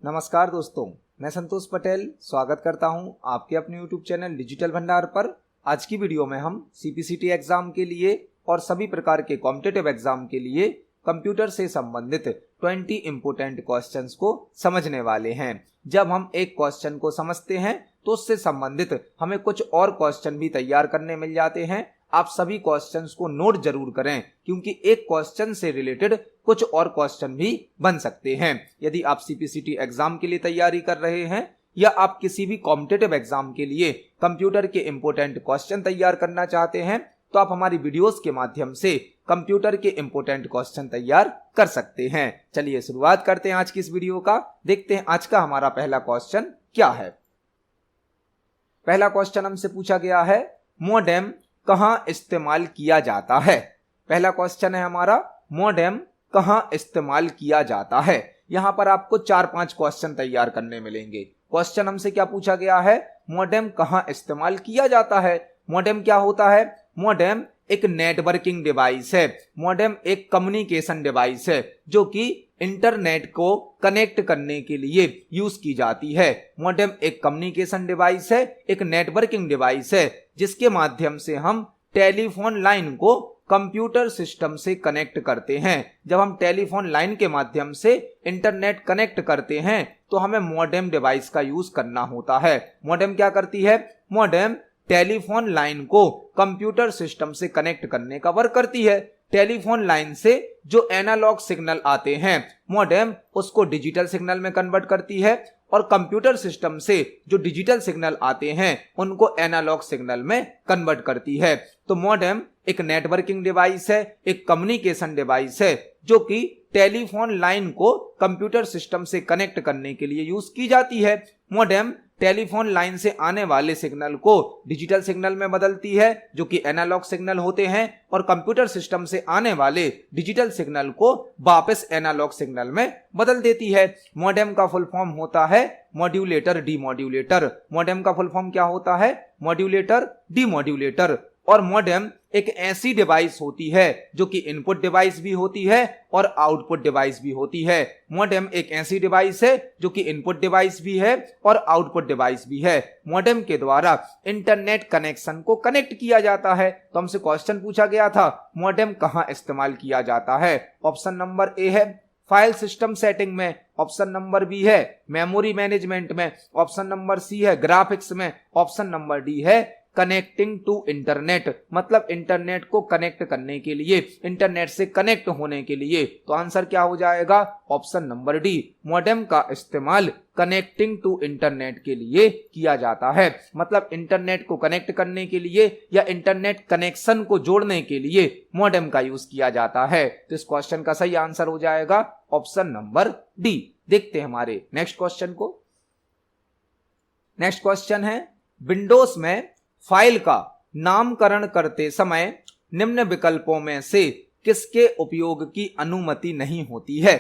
नमस्कार दोस्तों, मैं संतोष पटेल स्वागत करता हूं आपके अपने YouTube चैनल डिजिटल भंडार पर। आज की वीडियो में हम CPCT एग्जाम के लिए और सभी प्रकार के कॉम्पिटिटिव एग्जाम के लिए कंप्यूटर से संबंधित 20 इंपोर्टेंट क्वेश्चंस को समझने वाले हैं। जब हम एक क्वेश्चन को समझते हैं तो उससे संबंधित हमें कुछ और क्वेश्चन भी तैयार करने मिल जाते हैं। आप सभी क्वेश्चंस को नोट जरूर करें क्योंकि एक क्वेश्चन से रिलेटेड कुछ और क्वेश्चन भी बन सकते हैं। यदि आप CPCT एग्जाम के लिए तैयारी कर रहे हैं या आप किसी भी कॉम्पिटिटिव एग्जाम के लिए कंप्यूटर के इंपोर्टेंट क्वेश्चन तैयार करना चाहते हैं तो आप हमारी वीडियोस के माध्यम से कंप्यूटर के इंपोर्टेंट क्वेश्चन तैयार कर सकते हैं। चलिए शुरुआत करते हैं आज की इस वीडियो का। देखते हैं आज का हमारा पहला क्वेश्चन क्या है। पहला क्वेश्चन हमसे पूछा गया है, मोडेम कहां इस्तेमाल किया जाता है। पहला क्वेश्चन है हमारा, मोडेम कहां इस्तेमाल किया जाता है। यहां पर आपको 4-5 क्वेश्चन तैयार करने मिलेंगे। क्वेश्चन हमसे क्या पूछा गया है, मोडेम कहां इस्तेमाल किया जाता है। मोडेम क्या होता है? मोडेम एक नेटवर्किंग डिवाइस है। मोडेम एक कम्युनिकेशन डिवाइस है जो कि इंटरनेट को कनेक्ट करने के लिए यूज की जाती है। मोडेम एक कम्युनिकेशन डिवाइस है, एक नेटवर्किंग डिवाइस है जिसके माध्यम से हम टेलीफोन लाइन को कंप्यूटर सिस्टम से कनेक्ट करते हैं। जब हम टेलीफोन लाइन के माध्यम से इंटरनेट कनेक्ट करते हैं तो हमें मोडेम डिवाइस का यूज करना होता है। मोडेम क्या करती है? मोडेम टेलीफोन लाइन को कंप्यूटर सिस्टम से कनेक्ट करने का वर्क करती है। टेलीफोन लाइन से जो एनालॉग सिग्नल आते हैं मोडेम उसको डिजिटल सिग्नल में कन्वर्ट करती है और कंप्यूटर सिस्टम से जो डिजिटल सिग्नल आते हैं उनको एनालॉग सिग्नल में कन्वर्ट करती है। तो मोडेम एक नेटवर्किंग डिवाइस है, एक कम्युनिकेशन डिवाइस है जो कि टेलीफोन लाइन को कंप्यूटर सिस्टम से कनेक्ट करने के लिए यूज की जाती है। मोडेम टेलीफोन लाइन से आने वाले सिग्नल को डिजिटल सिग्नल में बदलती है जो कि एनालॉग सिग्नल होते हैं और कंप्यूटर सिस्टम से आने वाले डिजिटल सिग्नल को वापस एनालॉग सिग्नल में बदल देती है। मोडेम का फुल फॉर्म होता है मॉड्यूलेटर डीमॉड्यूलेटर। मोडेम का फुल फॉर्म क्या होता है? Modulator demodulator. और मोडेम एक ऐसी डिवाइस होती है जो कि इनपुट डिवाइस भी होती है और आउटपुट डिवाइस भी होती है। मोडेम एक ऐसी डिवाइस है जो कि इनपुट डिवाइस भी है और आउटपुट डिवाइस भी है। मोडेम के द्वारा इंटरनेट कनेक्शन को कनेक्ट किया जाता है। तो हमसे क्वेश्चन पूछा गया था, मोडेम कहां इस्तेमाल किया जाता है। ऑप्शन नंबर ए है फाइल सिस्टम सेटिंग में, ऑप्शन नंबर बी है मेमोरी मैनेजमेंट में, ऑप्शन नंबर सी है ग्राफिक्स में, ऑप्शन नंबर डी है कनेक्टिंग टू इंटरनेट, मतलब इंटरनेट को कनेक्ट करने के लिए, इंटरनेट से कनेक्ट होने के लिए। तो आंसर क्या हो जाएगा? Option number D. मोडेम का इस्तेमाल कनेक्टिंग टू इंटरनेट के लिए किया जाता है, मतलब इंटरनेट को कनेक्ट करने के लिए या इंटरनेट कनेक्शन को जोड़ने के लिए मोडेम का यूज किया जाता है। तो इस क्वेश्चन का सही आंसर हो जाएगा ऑप्शन नंबर डी। देखते हैं हमारे नेक्स्ट क्वेश्चन को। नेक्स्ट क्वेश्चन है, विंडोज में फाइल का नामकरण करते समय निम्न विकल्पों में से किसके उपयोग की अनुमति नहीं होती है।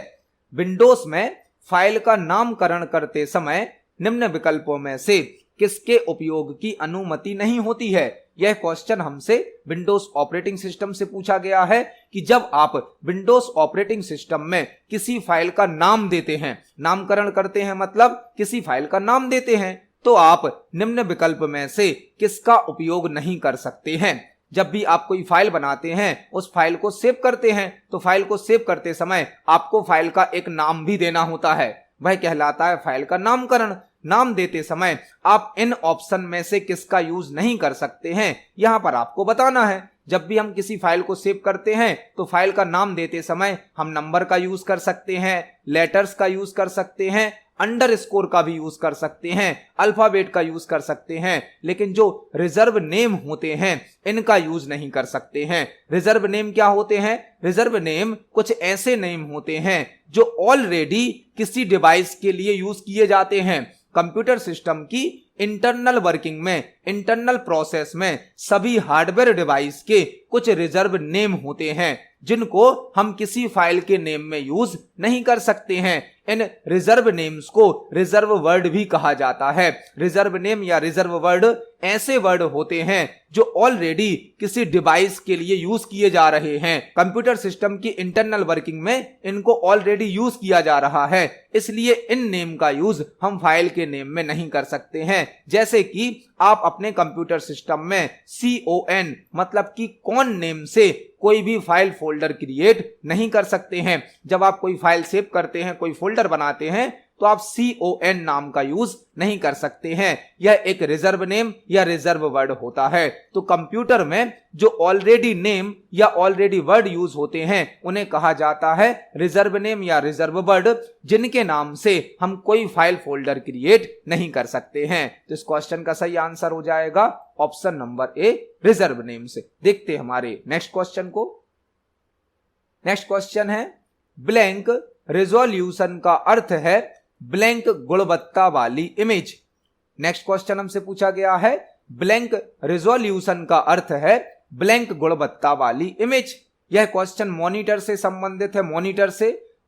विंडोज में फाइल का नामकरण करते समय निम्न विकल्पों में से किसके उपयोग की अनुमति नहीं होती है। यह क्वेश्चन हमसे विंडोज ऑपरेटिंग सिस्टम से पूछा गया है कि जब आप विंडोज ऑपरेटिंग सिस्टम में किसी फाइल का नाम देते हैं, नामकरण करते हैं मतलब किसी फाइल का नाम देते हैं, तो आप निम्न विकल्प में से किसका उपयोग नहीं कर सकते हैं। जब भी आप कोई फाइल बनाते हैं, उस फाइल को सेव करते हैं, तो फाइल को सेव करते समय आपको फाइल का एक नाम भी देना होता है, वह कहलाता है फाइल का नामकरण। नाम देते समय आप इन ऑप्शन में से किसका यूज नहीं कर सकते हैं, यहां पर आपको बताना है। जब भी हम किसी फाइल को सेव करते हैं तो फाइल का नाम देते समय हम नंबर का यूज कर सकते हैं, लेटर्स का यूज कर सकते हैं, अंडरस्कोर का भी यूज कर सकते हैं, अल्फाबेट का यूज कर सकते हैं, लेकिन जो रिजर्व नेम होते हैं इनका यूज नहीं कर सकते हैं। रिजर्व नेम क्या होते हैं? रिजर्व नेम कुछ ऐसे नेम होते हैं जो ऑलरेडी किसी डिवाइस के लिए यूज किए जाते हैं। कंप्यूटर सिस्टम की इंटरनल वर्किंग में, इंटरनल प्रोसेस में सभी हार्डवेयर डिवाइस के कुछ रिजर्व नेम होते हैं जिनको हम किसी फाइल के नेम में यूज नहीं कर सकते हैं। इन रिजर्व नेम्स को रिजर्व वर्ड भी कहा जाता है। रिजर्व नेम या रिजर्व वर्ड ऐसे वर्ड होते हैं जो ऑलरेडी किसी डिवाइस के लिए यूज किए जा रहे हैं। कंप्यूटर सिस्टम की इंटरनल वर्किंग में इनको ऑलरेडी यूज किया जा रहा है, इसलिए इन नेम का यूज हम फाइल के नेम में नहीं कर सकते हैं। जैसे कि आप अपने कंप्यूटर सिस्टम में CON मतलब कि कौन नेम से कोई भी फाइल फोल्डर क्रिएट नहीं कर सकते हैं। जब आप कोई फाइल सेव करते हैं, कोई फोल्डर बनाते हैं, तो आप CON नाम का यूज नहीं कर सकते हैं। यह एक रिजर्व नेम या रिजर्व वर्ड होता है। तो कंप्यूटर में जो ऑलरेडी नेम या ऑलरेडी वर्ड यूज होते हैं उन्हें कहा जाता है रिजर्व नेम या रिजर्व वर्ड, जिनके नाम से हम कोई फाइल फोल्डर क्रिएट नहीं कर सकते हैं। तो इस क्वेश्चन का सही आंसर हो जाएगा ऑप्शन नंबर ए, रिजर्व नेम से। देखते हैं हमारे नेक्स्ट क्वेश्चन को। नेक्स्ट क्वेश्चन है ब्लैंक रेजोल्यूशन का अर्थ है ब्लैंक गुणवत्ता वाली इमेज। नेक्स्ट क्वेश्चन हमसे पूछा गया है ब्लैंक रेजोल्यूशन का अर्थ है ब्लैंक गुणवत्ता वाली इमेज। यह क्वेश्चन मॉनिटर से संबंधित है।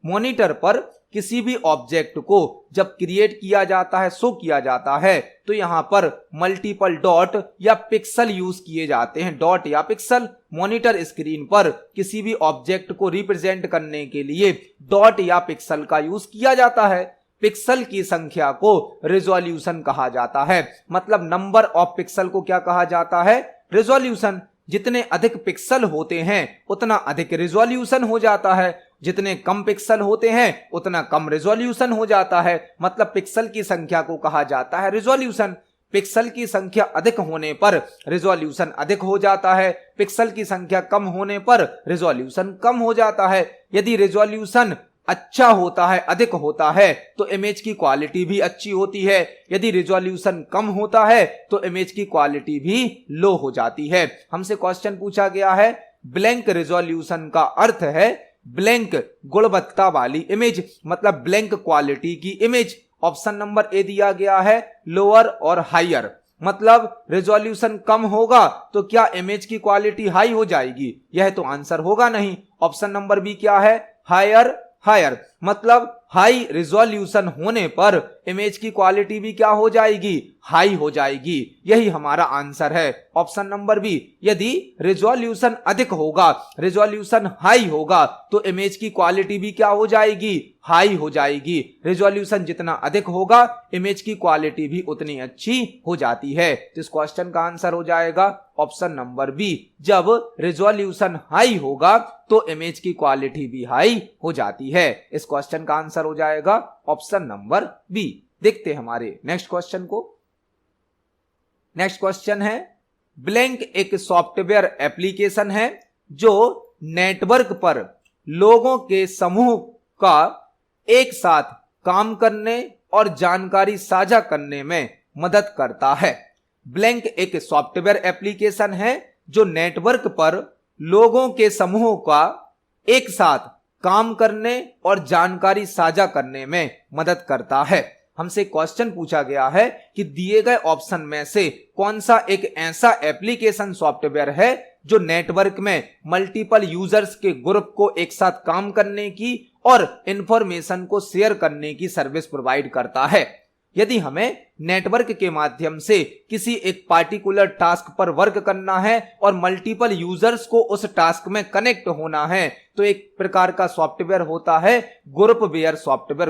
मॉनिटर पर किसी भी ऑब्जेक्ट को जब क्रिएट किया जाता है, शो किया जाता है, तो यहां पर मल्टीपल डॉट या पिक्सल यूज किए जाते हैं। डॉट या पिक्सल, मॉनिटर स्क्रीन पर किसी भी ऑब्जेक्ट को रिप्रेजेंट करने के लिए डॉट या पिक्सल का यूज किया जाता है। पिक्सल की संख्या को रेजोल्यूशन कहा जाता है। मतलब नंबर ऑफ पिक्सल को क्या कहा जाता है? रेजोल्यूशन। जितने अधिक पिक्सल होते हैं उतना अधिक रेजोल्यूशन हो जाता है, जितने कम पिक्सल होते हैं उतना कम रेजोल्यूशन हो जाता है। मतलब पिक्सल की संख्या को कहा जाता है रेजोल्यूशन। पिक्सल की संख्या अधिक होने पर रेजोल्यूशन अधिक हो जाता है, पिक्सल की संख्या कम होने पर रेजोल्यूशन कम हो जाता है। यदि रेजोल्यूशन अच्छा होता है, अधिक होता है, तो इमेज की क्वालिटी भी अच्छी होती है। यदि रेजोल्यूशन कम होता है तो इमेज की क्वालिटी भी लो हो जाती है। हमसे क्वेश्चन पूछा गया है ब्लैंक रेजोल्यूशन का अर्थ है ब्लैंक गुणवत्ता वाली इमेज, मतलब ब्लैंक क्वालिटी की इमेज। ऑप्शन नंबर ए दिया गया है लोअर और हायर। मतलब रेजोल्यूशन कम होगा तो क्या इमेज की क्वालिटी हाई हो जाएगी? यह तो आंसर होगा नहीं। ऑप्शन नंबर बी क्या है? हायर। मतलब हाई रेजोल्यूशन होने पर इमेज की क्वालिटी भी क्या हो जाएगी? हाई हो जाएगी। यही हमारा आंसर है, ऑप्शन नंबर बी। यदि रेजोल्यूशन अधिक होगा, रेजोल्यूशन हाई होगा, तो इमेज की क्वालिटी भी क्या हो जाएगी? हाई हो जाएगी। रेजोल्यूशन जितना अधिक होगा इमेज की क्वालिटी भी उतनी अच्छी हो जाती है। तो इस क्वेश्चन का आंसर हो जाएगा ऑप्शन नंबर बी। जब रेजोल्यूशन हाई होगा तो इमेज की क्वालिटी भी हाई हो जाती है। इस क्वेश्चन का आंसर हो जाएगा ऑप्शन नंबर बी। देखते हैं हमारे नेक्स्ट क्वेश्चन को। नेक्स्ट क्वेश्चन है ब्लैंक एक सॉफ्टवेयर एप्लीकेशन है जो नेटवर्क पर लोगों के समूह का एक साथ काम करने और जानकारी साझा करने में मदद करता है। ब्लैंक एक सॉफ्टवेयर एप्लीकेशन है जो नेटवर्क पर लोगों के समूह का एक साथ काम करने और जानकारी साझा करने में मदद करता है। हमसे क्वेश्चन पूछा गया है कि दिए गए ऑप्शन में से कौन सा एक ऐसा एप्लीकेशन सॉफ्टवेयर है जो नेटवर्क में मल्टीपल यूजर्स के ग्रुप को एक साथ काम करने की और इंफॉर्मेशन को शेयर करने की सर्विस प्रोवाइड करता है। यदि हमें नेटवर्क के माध्यम से किसी एक पार्टिकुलर टास्क पर वर्क करना है और मल्टीपल यूजर्स को उस टास्क में कनेक्ट होना है तो एक प्रकार का सॉफ्टवेयर होता है ग्रुपवेयर सॉफ्टवेयर।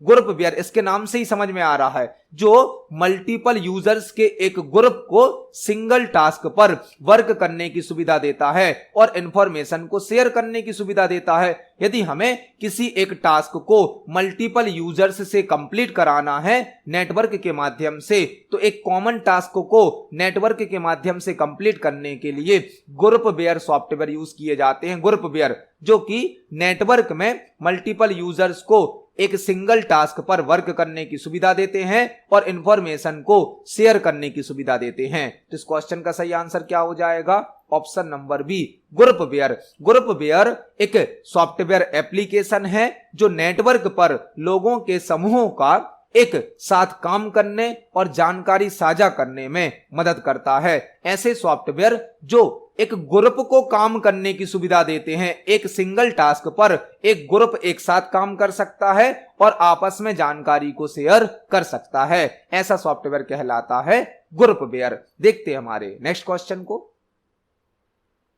ग्रुपवेयर इसके नाम से ही समझ में आ रहा है, जो मल्टीपल यूजर्स के एक ग्रुप को सिंगल टास्क पर वर्क करने की सुविधा देता है और इंफॉर्मेशन को शेयर करने की सुविधा देता है। यदि हमें किसी एक टास्क को मल्टीपल यूजर्स से कंप्लीट कराना है नेटवर्क के माध्यम से, तो एक कॉमन टास्क को नेटवर्क के माध्यम से कंप्लीट करने के लिए ग्रुपवेयर सॉफ्टवेयर यूज किए जाते हैं। ग्रुपवेयर जो कि नेटवर्क में मल्टीपल यूजर्स को एक सिंगल टास्क पर वर्क करने की सुविधा देते हैं और इंफॉर्मेशन को शेयर करने की सुविधा देते हैं। तो इस क्वेश्चन का सही आंसर क्या हो जाएगा? Option number B, groupware. Groupware एक सॉफ्टवेयर एप्लीकेशन है जो नेटवर्क पर लोगों के समूहों का एक साथ काम करने और जानकारी साझा करने में मदद करता है। ऐसे सॉफ्टवेयर जो एक ग्रुप को काम करने की सुविधा देते हैं, एक सिंगल टास्क पर एक ग्रुप एक साथ काम कर सकता है और आपस में जानकारी को शेयर कर सकता है, ऐसा सॉफ्टवेयर कहलाता है ग्रुपवेयर। देखते हैं हमारे नेक्स्ट क्वेश्चन को।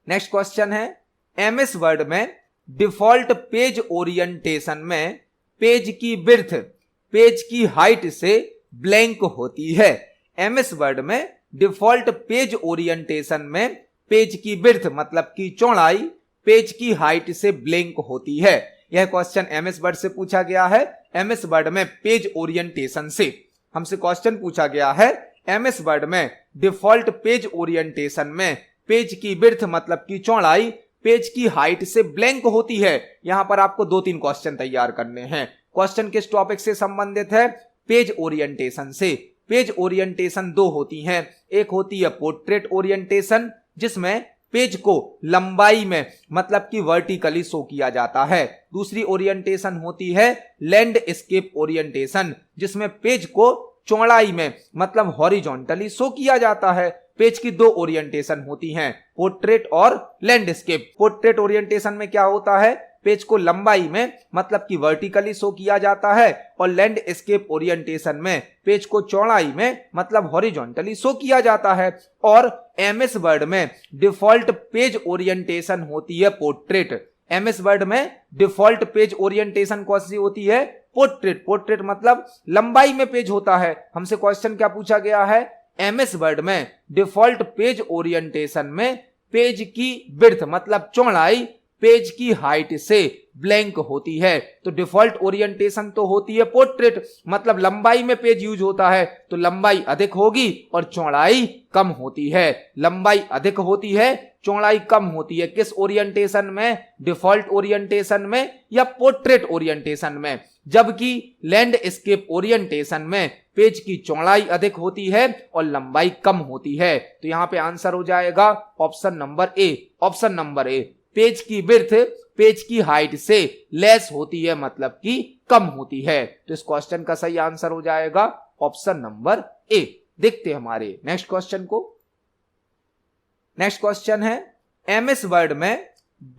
नेक्स्ट क्वेश्चन है, एमएस वर्ड में डिफॉल्ट पेज ओरिएंटेशन में पेज की विड्थ पेज की हाइट से ब्लैंक होती है। एमएस वर्ड में डिफॉल्ट पेज ओरिएंटेशन में पेज की विड्थ मतलब की चौड़ाई पेज की हाइट से ब्लैंक होती है। यह क्वेश्चन एमएस वर्ड से पूछा गया है। एमएस वर्ड में पेज ओरिएंटेशन से हमसे क्वेश्चन पूछा गया है। एमएस वर्ड में डिफॉल्ट पेज ओरिएंटेशन में पेज की विड्थ मतलब की चौड़ाई पेज की हाइट से ब्लैंक होती है। यहां पर आपको 2-3 क्वेश्चन तैयार करने हैं। क्वेश्चन किस टॉपिक से संबंधित है? पेज ओरिएंटेशन से। पेज ओरिएंटेशन 2 होती हैं। एक होती है पोर्ट्रेट ओरिएंटेशन जिसमें पेज को लंबाई में मतलब कि वर्टिकली शो किया जाता है। दूसरी ओरिएंटेशन होती है लैंडस्केप ओरिएंटेशन जिसमें पेज को चौड़ाई में मतलब हॉरिजॉन्टली शो किया जाता है। पेज की 2 ओरिएंटेशन होती हैं, पोर्ट्रेट और लैंडस्केप। पोर्ट्रेट ओरिएंटेशन में क्या होता है? पेज को लंबाई में मतलब कि वर्टिकली शो किया जाता है और लैंडस्केप ओरिएंटेशन में पेज को चौड़ाई में मतलब हॉरिजॉन्टली शो किया जाता है। और एमएस वर्ड में डिफॉल्ट पेज ओरिएंटेशन होती है पोर्ट्रेट। एमएस वर्ड में डिफॉल्ट पेज ओरिएंटेशन कौन सी होती है? पोर्ट्रेट। पोर्ट्रेट मतलब लंबाई में पेज होता है। हमसे क्वेश्चन क्या पूछा गया है? एमएस वर्ड में डिफॉल्ट पेज ओरिएंटेशन में पेज की विड्थ मतलब चौड़ाई पेज की हाइट से ब्लैंक होती है। तो डिफॉल्ट ओरिएंटेशन तो होती है पोर्ट्रेट मतलब लंबाई में पेज यूज होता है तो लंबाई अधिक होगी और चौड़ाई कम होती है। लंबाई अधिक होती है, चौड़ाई कम होती है। किस ओरिएंटेशन में? डिफॉल्ट ओरिएंटेशन में या पोर्ट्रेट ओरिएंटेशन में। जबकि लैंडस्केप ओरिएंटेशन में पेज की चौड़ाई अधिक होती है और लंबाई कम होती है। तो यहां पे आंसर हो जाएगा ऑप्शन नंबर ए। ऑप्शन नंबर ए। पेज की विड्थ पेज की हाइट से लेस होती है मतलब कि कम होती है। तो इस क्वेश्चन का सही आंसर हो जाएगा ऑप्शन नंबर ए। देखते हैं हमारे नेक्स्ट क्वेश्चन को। नेक्स्ट क्वेश्चन है, एमएस वर्ड में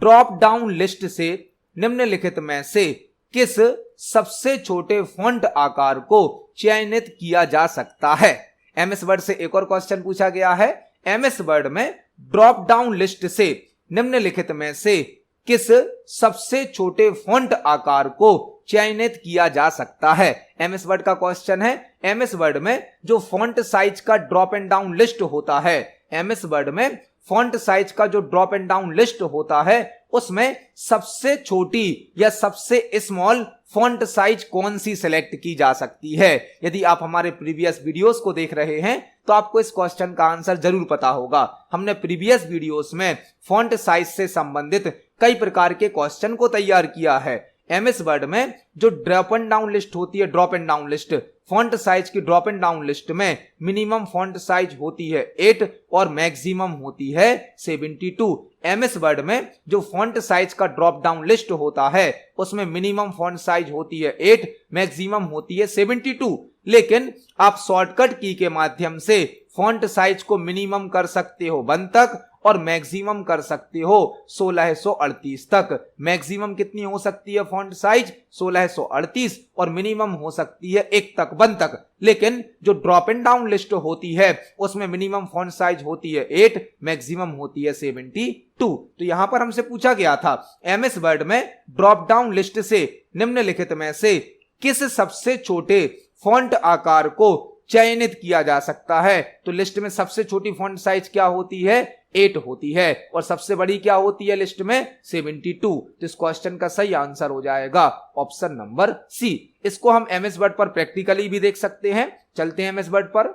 ड्रॉप डाउन लिस्ट से निम्नलिखित में से किस सबसे छोटे फॉन्ट आकार को चयनित किया जा सकता है? एमएस वर्ड से एक और क्वेश्चन पूछा गया है। एमएस वर्ड में ड्रॉप डाउन लिस्ट से निम्नलिखित में से किस सबसे छोटे फॉन्ट आकार को चयनित किया जा सकता है? एमएस वर्ड का क्वेश्चन है। एमएस वर्ड में जो फॉन्ट साइज का ड्रॉप एंड डाउन लिस्ट होता है, एमएस वर्ड में फॉन्ट साइज का जो ड्रॉप एंड डाउन लिस्ट होता है उसमें सबसे छोटी या सबसे स्मॉल फॉन्ट साइज कौन सी सिलेक्ट की जा सकती है? यदि आप हमारे प्रीवियस वीडियोस को देख रहे हैं तो आपको इस क्वेश्चन का आंसर जरूर पता होगा। हमने प्रीवियस वीडियोस में फॉन्ट साइज से संबंधित कई प्रकार के क्वेश्चन को तैयार किया है। एमएस वर्ड में जो ड्रॉप एंड डाउन लिस्ट होती है, drop and down list, font size की ड्रॉप एंड डाउन लिस्ट में मिनिमम फॉन्ट साइज होती है 8 और मैक्सिमम होती है 72। एमएस वर्ड में जो फॉन्ट साइज का ड्रॉप डाउन लिस्ट होता है उसमें मिनिमम फॉन्ट साइज होती है 8, मैक्सिमम होती है 72। लेकिन आप शॉर्टकट की के माध्यम से फॉन्ट साइज को मिनिमम कर सकते हो 1 तक और मैक्सिमम कर सकते हो 1638 तक। मैक्सिमम कितनी हो सकती है फॉन्ट साइज? 1638 और मिनिमम हो सकती है 1 तक 1 तक। लेकिन जो ड्रॉप एंड डाउन लिस्ट होती है उसमें मिनिमम फॉन्ट साइज होती है 8, मैक्सिमम होती है 72। तो यहां पर हमसे पूछा गया था एमएस वर्ड में ड्रॉप डाउन लिस्ट से निम्नलिखित में से किस सबसे छोटे फॉन्ट आकार को चयनित किया जा सकता है? तो लिस्ट में सबसे छोटी फॉन्ट साइज क्या होती है? 8 होती है और सबसे बड़ी क्या होती है लिस्ट में? 72। तो इस क्वेश्चन का सही आंसर हो जाएगा ऑप्शन नंबर सी। इसको हम एमएस वर्ड पर प्रैक्टिकली भी देख सकते हैं। चलते हैं एमएस वर्ड पर।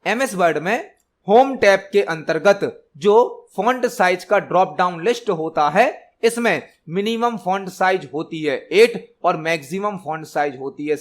एमएस वर्ड में होम टैब के अंतर्गत जो फॉन्ट साइज का ड्रॉप डाउन लिस्ट होता है इसमें मिनिमम फॉन्ट साइज होती है 8 और मैक्सिमम फॉन्ट साइज होती है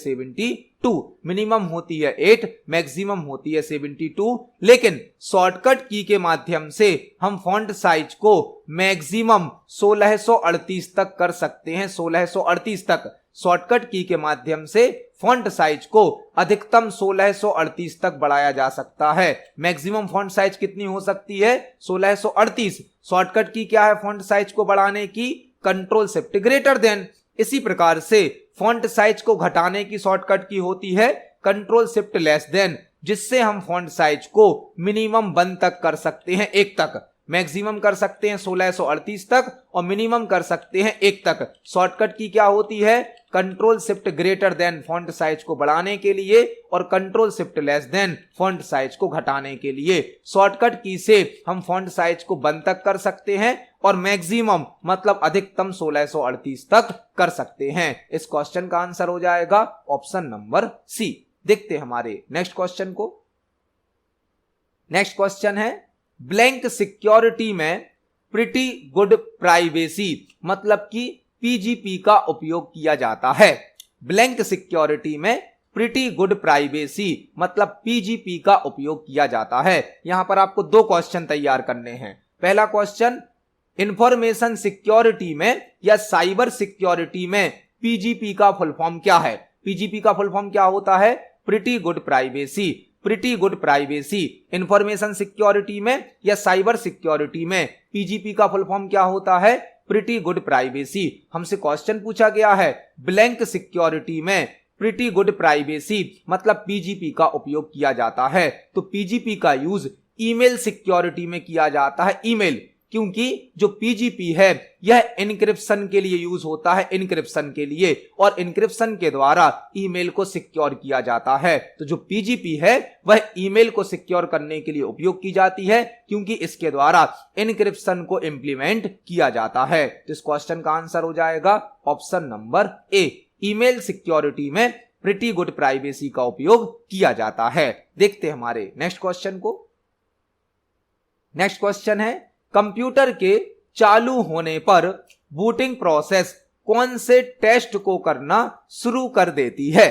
2, मिनिमम होती है 8, मैक्सिमम होती है 72, लेकिन शॉर्टकट की के माध्यम से हम फॉन्ट साइज को मैक्सिमम 1638 तक कर सकते हैं। 1638 तक शॉर्टकट की के माध्यम से फॉन्ट साइज को अधिकतम 1638 तक बढ़ाया जा सकता है। मैक्सिमम फॉन्ट साइज कितनी हो सकती है? 1638। शॉर्टकट की क्या है फॉन्ट साइज को बढ़ाने की? Control shift greater than. इसी प्रकार से फॉन्ट साइज को घटाने की शॉर्टकट की होती है कंट्रोल शिफ्ट लेस देन, जिससे हम फॉन्ट साइज को मिनिमम 1 तक कर सकते हैं, 1 तक। मैक्सिमम कर सकते हैं 1638 तक और मिनिमम कर सकते हैं 1 तक। शॉर्टकट की क्या होती है? Control shift greater than font size को बढ़ाने के लिए और control shift less than font size को घटाने के लिए। शॉर्टकट की से हम फॉन्ट साइज को 1 तक कर सकते हैं और मैक्सिमम मतलब अधिकतम 1638 तक कर सकते हैं। इस क्वेश्चन का आंसर हो जाएगा ऑप्शन नंबर सी। देखते हैं हमारे नेक्स्ट क्वेश्चन को। नेक्स्ट क्वेश्चन है ब्लैंक सिक्योरिटी में प्रिटी गुड प्राइवेसी मतलब कि पीजीपी का उपयोग किया जाता है। ब्लैंक सिक्योरिटी में प्रिटी गुड प्राइवेसी मतलब पीजीपी का उपयोग किया जाता है। यहां पर आपको 2 क्वेश्चन तैयार करने हैं। पहला क्वेश्चन, इंफॉर्मेशन सिक्योरिटी में या साइबर सिक्योरिटी में पीजीपी का फुल फॉर्म क्या है? पीजीपी का फुल फॉर्म क्या होता है? Pretty good privacy. Pretty good privacy information security में या साइबर सिक्योरिटी में पीजीपी का फुल फॉर्म क्या होता है? Pretty good privacy. हमसे क्वेश्चन पूछा गया है ब्लैंक सिक्योरिटी में प्रिटी गुड प्राइवेसी मतलब पीजीपी का उपयोग किया जाता है। तो पीजीपी का यूज ईमेल सिक्योरिटी में किया जाता है। ईमेल, क्योंकि जो पीजीपी है यह एन्क्रिप्शन के लिए यूज होता है, एन्क्रिप्शन के लिए, और एन्क्रिप्शन के द्वारा ईमेल को सिक्योर किया जाता है। तो जो पीजीपी है वह ईमेल को सिक्योर करने के लिए उपयोग की जाती है, क्योंकि इसके द्वारा एन्क्रिप्शन को इंप्लीमेंट किया जाता है। तो इस क्वेश्चन का आंसर हो जाएगा ऑप्शन नंबर ए। ईमेल सिक्योरिटी में प्रिटी गुड प्राइवेसी का उपयोग किया जाता है। देखते हैं हमारे नेक्स्ट क्वेश्चन को। नेक्स्ट क्वेश्चन है कंप्यूटर के चालू होने पर बूटिंग प्रोसेस कौन से टेस्ट को करना शुरू कर देती है?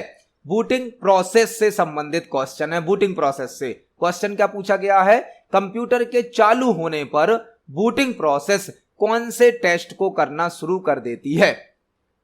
बूटिंग प्रोसेस से संबंधित क्वेश्चन है। बूटिंग प्रोसेस से क्वेश्चन क्या पूछा गया है? कंप्यूटर के चालू होने पर बूटिंग प्रोसेस कौन से टेस्ट को करना शुरू कर देती है?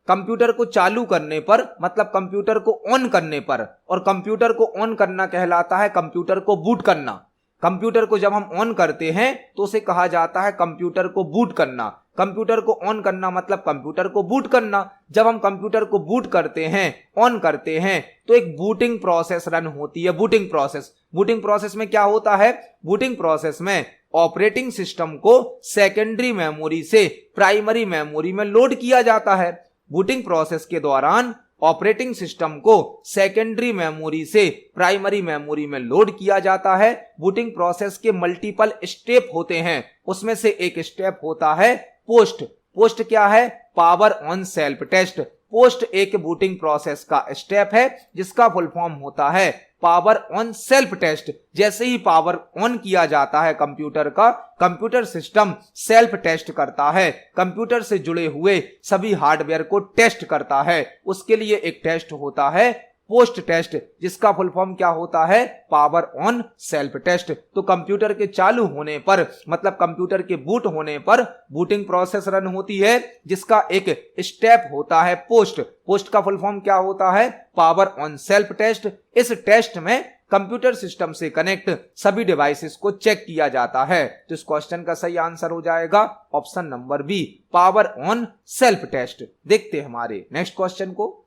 कंप्यूटर को चालू करने पर मतलब कंप्यूटर को ऑन करने पर, और कंप्यूटर को ऑन करना कहलाता है कंप्यूटर को बूट करना। कंप्यूटर को जब हम ऑन करते हैं तो उसे कहा जाता है कंप्यूटर को बूट करना। कंप्यूटर को ऑन करना मतलब कंप्यूटर को बूट करना। जब हम कंप्यूटर को बूट करते हैं, ऑन करते हैं, तो एक बूटिंग प्रोसेस रन होती है। बूटिंग प्रोसेस, बूटिंग प्रोसेस में क्या होता है? बूटिंग प्रोसेस में ऑपरेटिंग सिस्टम को सेकेंडरी मेमोरी से प्राइमरी मेमोरी में लोड किया जाता है। बूटिंग प्रोसेस के दौरान ऑपरेटिंग सिस्टम को सेकेंडरी मेमोरी से प्राइमरी मेमोरी में लोड किया जाता है। बूटिंग प्रोसेस के मल्टीपल स्टेप होते हैं, उसमें से एक स्टेप होता है पोस्ट। पोस्ट क्या है? Power on self test. Post एक बूटिंग प्रोसेस का स्टेप है जिसका फुल फॉर्म होता है पावर ऑन सेल्फ टेस्ट। जैसे ही पावर ऑन किया जाता है कंप्यूटर का, कंप्यूटर सिस्टम सेल्फ टेस्ट करता है, कंप्यूटर से जुड़े हुए सभी हार्डवेयर को टेस्ट करता है। उसके लिए एक टेस्ट होता है पोस्ट टेस्ट, जिसका फुल फॉर्म क्या होता है? Power on self test. तो कंप्यूटर के चालू होने पर मतलब कंप्यूटर के बूट होने पर बूटिंग प्रोसेस रन होती है, जिसका एक स्टेप होता है पोस्ट। पोस्ट का फुल फॉर्म क्या होता है? Power on self test. इस टेस्ट में कंप्यूटर सिस्टम से कनेक्ट सभी डिवाइसेस को चेक किया जाता है। तो इस क्वेश्चन का सही आंसर हो जाएगा option number B, power on self test. देखते हैं हमारे नेक्स्ट क्वेश्चन को।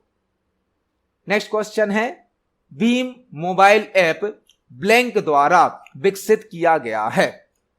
नेक्स्ट क्वेश्चन है भीम मोबाइल ऐप ब्लैंक द्वारा विकसित किया गया है।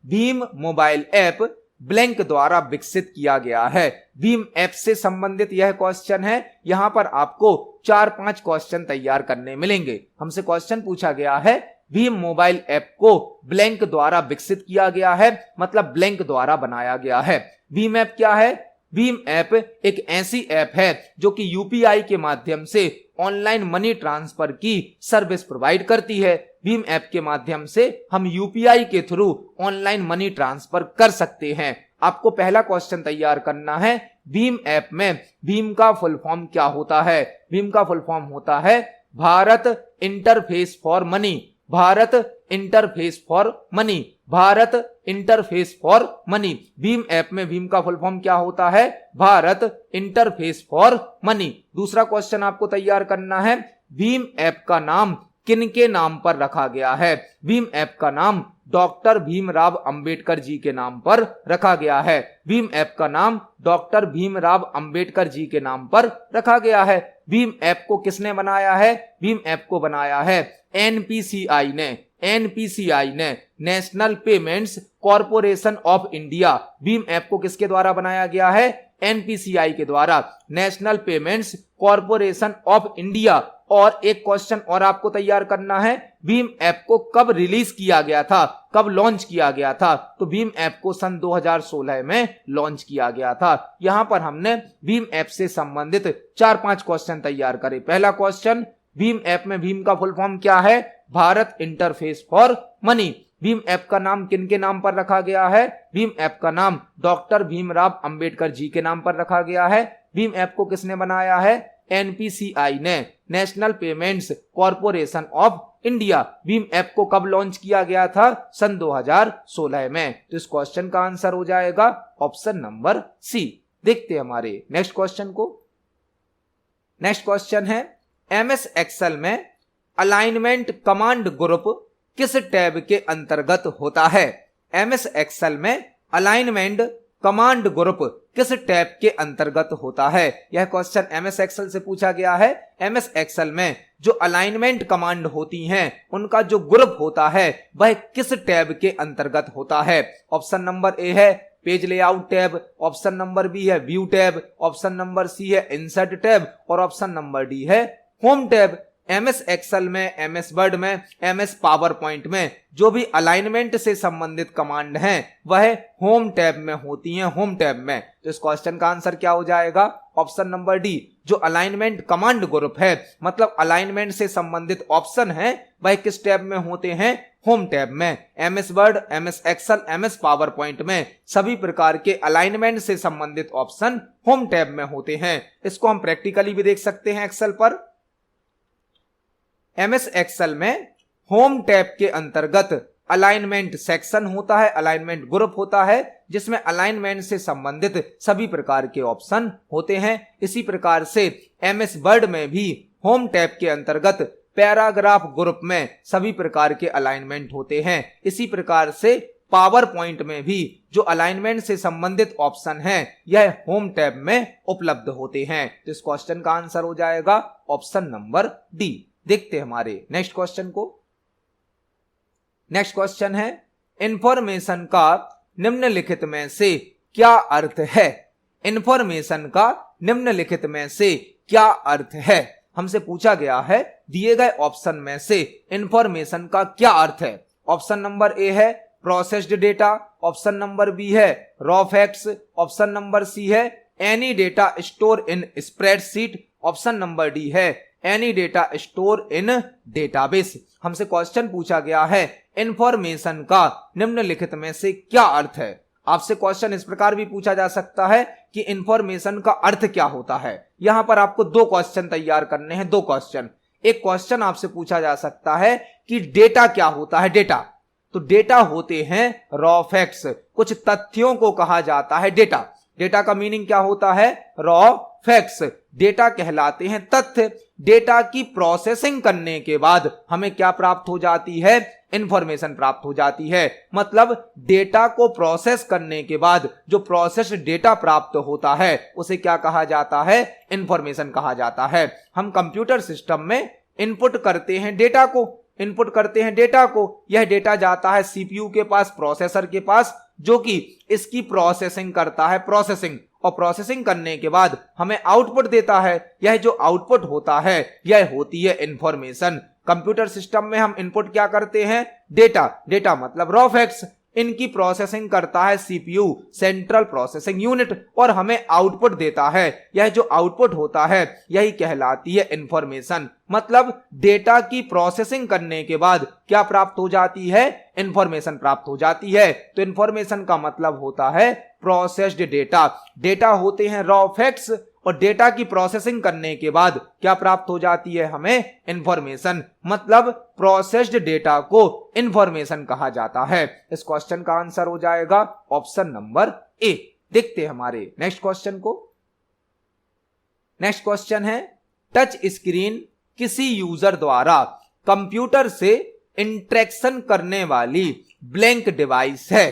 भीम मोबाइल ऐप ब्लैंक द्वारा विकसित किया गया है। भीम ऐप से संबंधित यह क्वेश्चन है। यहां पर आपको 4-5 क्वेश्चन तैयार करने मिलेंगे। हमसे क्वेश्चन पूछा गया है भीम मोबाइल ऐप को ब्लैंक द्वारा विकसित किया गया है मतलब ब्लैंक द्वारा बनाया गया है। भीम ऐप क्या है? भीम ऐप एक ऐसी ऐप है जो कि यूपीआई के माध्यम से ऑनलाइन मनी ट्रांसफर की सर्विस प्रोवाइड करती है। भीम ऐप के माध्यम से हम यूपीआई के थ्रू ऑनलाइन मनी ट्रांसफर कर सकते हैं। आपको पहला क्वेश्चन तैयार करना है भीम ऐप में भीम का फुल फॉर्म क्या होता है? भीम का फुल फॉर्म होता है Bharat interface for money, Bharat interface for money, Bharat interface for money. Bhim app में भीम का फुल फॉर्म क्या होता है? Bharat interface for money. दूसरा क्वेश्चन आपको तैयार करना है, भीम ऐप का नाम किनके नाम पर रखा गया है? भीम ऐप का नाम डॉक्टर भीमराव अंबेडकर जी के नाम पर रखा गया है। भीम ऐप का नाम डॉक्टर भीमराव अंबेडकर जी के नाम पर रखा गया है। भीम ऐप को किसने बनाया है? भीम ऐप को बनाया है एनपीसीआई ने, एनपीसीआई ने, national payments corporation of India. Bhim app को किसके द्वारा बनाया गया है? एनपीसीआई के द्वारा, national payments corporation of India. और एक क्वेश्चन और आपको तैयार करना है, भीम ऐप को कब रिलीज किया गया था, कब लॉन्च किया गया था? तो भीम ऐप को सन 2016 में लॉन्च किया गया था। यहां पर हमने भीम ऐप से संबंधित 4-5 क्वेश्चन तैयार करे। पहला क्वेश्चन, भीम ऐप में भीम का फुल फॉर्म क्या है? Bharat interface for money. Bhim app का नाम किनके नाम पर रखा गया है? भीम ऐप का नाम डॉक्टर भीमराव अंबेडकर जी के नाम पर रखा गया है। भीम ऐप को किसने बनाया है? एनपीसीआई ने, national payments corporation of India. Bhim app को कब लॉन्च किया गया था? सन 2016 में। तो इस क्वेश्चन का आंसर हो जाएगा ऑप्शन नंबर सी। देखते हैं हमारे नेक्स्ट क्वेश्चन को। नेक्स्ट क्वेश्चन है, एमएस एक्सेल में अलाइनमेंट कमांड ग्रुप किस टैब के अंतर्गत होता है? एमएस एक्सेल में अलाइनमेंट कमांड ग्रुप किस टैब के अंतर्गत होता है? यह क्वेश्चन एमएस एक्सेल से पूछा गया है। एमएस एक्सेल में जो अलाइनमेंट कमांड होती हैं, उनका जो ग्रुप होता है वह किस टैब के अंतर्गत होता है? ऑप्शन नंबर ए है page layout tab, option number B है view tab, option number C है इंसर्ट टैब और ऑप्शन नंबर डी है होम टैब। एमएस एक्सेल में, एमएस वर्ड में, एमएस पावर पॉइंट में जो भी अलाइनमेंट से संबंधित कमांड हैं वह होम टैब में होती हैं, होम टैब में। तो इस क्वेश्चन का आंसर क्या हो जाएगा? Option number D. जो अलाइनमेंट कमांड ग्रुप है, मतलब अलाइनमेंट से संबंधित ऑप्शन है, वह किस टैब में होते हैं? होम टैब में। MS Word, MS Excel, MS PowerPoint में सभी प्रकार के अलाइनमेंट से संबंधित ऑप्शन होम टैब में होते हैं। इसको हम प्रैक्टिकली भी देख सकते हैं एक्सेल पर। एमएस एक्सेल में होम टैब के अंतर्गत अलाइनमेंट सेक्शन होता है, अलाइनमेंट ग्रुप होता है, जिसमें अलाइनमेंट से संबंधित सभी प्रकार के ऑप्शन होते हैं। इसी प्रकार से एमएस वर्ड में भी होम टैब के अंतर्गत पैराग्राफ ग्रुप में सभी प्रकार के अलाइनमेंट होते हैं। इसी प्रकार से पावर पॉइंट में भी जो अलाइनमेंट से संबंधित ऑप्शन हैं यह होम टैब में उपलब्ध होते हैं। तो इस क्वेश्चन का आंसर हो जाएगा ऑप्शन नंबर डी। देखते हैं हमारे नेक्स्ट क्वेश्चन को। नेक्स्ट क्वेश्चन है, इंफॉर्मेशन का निम्नलिखित में से क्या अर्थ है? इंफॉर्मेशन का निम्नलिखित में से क्या अर्थ है? हमसे पूछा गया है दिए गए ऑप्शन में से इंफॉर्मेशन का क्या अर्थ है। ऑप्शन नंबर ए है processed data, option number B है raw facts, option number C है any data store in spreadsheet, option number D है any data store in database. हमसे क्वेश्चन पूछा गया है इंफॉर्मेशन का निम्नलिखित में से क्या अर्थ है। आपसे क्वेश्चन इस प्रकार भी पूछा जा सकता है कि इंफॉर्मेशन का अर्थ क्या होता है। यहां पर आपको 2 क्वेश्चन तैयार करने हैं, 2 क्वेश्चन। एक क्वेश्चन आपसे पूछा जा सकता है कि डेटा क्या होता है। डेटा, तो डेटा होते हैं रॉ फैक्ट्स, कुछ तथ्यों को कहा जाता है डेटा। डेटा का मीनिंग क्या होता है? Raw facts. डेटा कहलाते हैं तथ्य। डेटा की प्रोसेसिंग करने के बाद हमें क्या प्राप्त हो जाती है? इंफॉर्मेशन प्राप्त हो जाती है। मतलब डेटा को प्रोसेस करने के बाद जो प्रोसेस डेटा प्राप्त होता है उसे क्या कहा जाता है? इंफॉर्मेशन कहा जाता है। हम कंप्यूटर सिस्टम में इनपुट करते हैं डेटा को, यह डेटा जाता है सीपीयू के पास, प्रोसेसर के पास, जो कि इसकी प्रोसेसिंग करता है, और प्रोसेसिंग करने के बाद हमें आउटपुट देता है। यह जो आउटपुट होता है यह होती है इंफॉर्मेशन। कंप्यूटर सिस्टम में हम इनपुट क्या करते हैं? डेटा मतलब रॉ फैक्ट्स। इनकी प्रोसेसिंग करता है सीपीयू, सेंट्रल प्रोसेसिंग यूनिट, और हमें आउटपुट देता है। यह जो आउटपुट होता है यही कहलाती है इंफॉर्मेशन। मतलब डेटा की प्रोसेसिंग करने के बाद क्या प्राप्त हो जाती है? इंफॉर्मेशन प्राप्त हो जाती है। तो इंफॉर्मेशन का मतलब होता है प्रोसेस्ड डेटा। डेटा होते हैं रॉ फैक्ट्स और डेटा की प्रोसेसिंग करने के बाद क्या प्राप्त हो जाती है, हमें इंफॉर्मेशन। मतलब प्रोसेस्ड डेटा को इंफॉर्मेशन कहा जाता है। इस क्वेश्चन का आंसर हो जाएगा ऑप्शन नंबर ए। देखते हैं हमारे नेक्स्ट क्वेश्चन को। नेक्स्ट क्वेश्चन है, टच स्क्रीन किसी यूजर द्वारा कंप्यूटर से इंटरेक्शन करने वाली ब्लैंक डिवाइस है।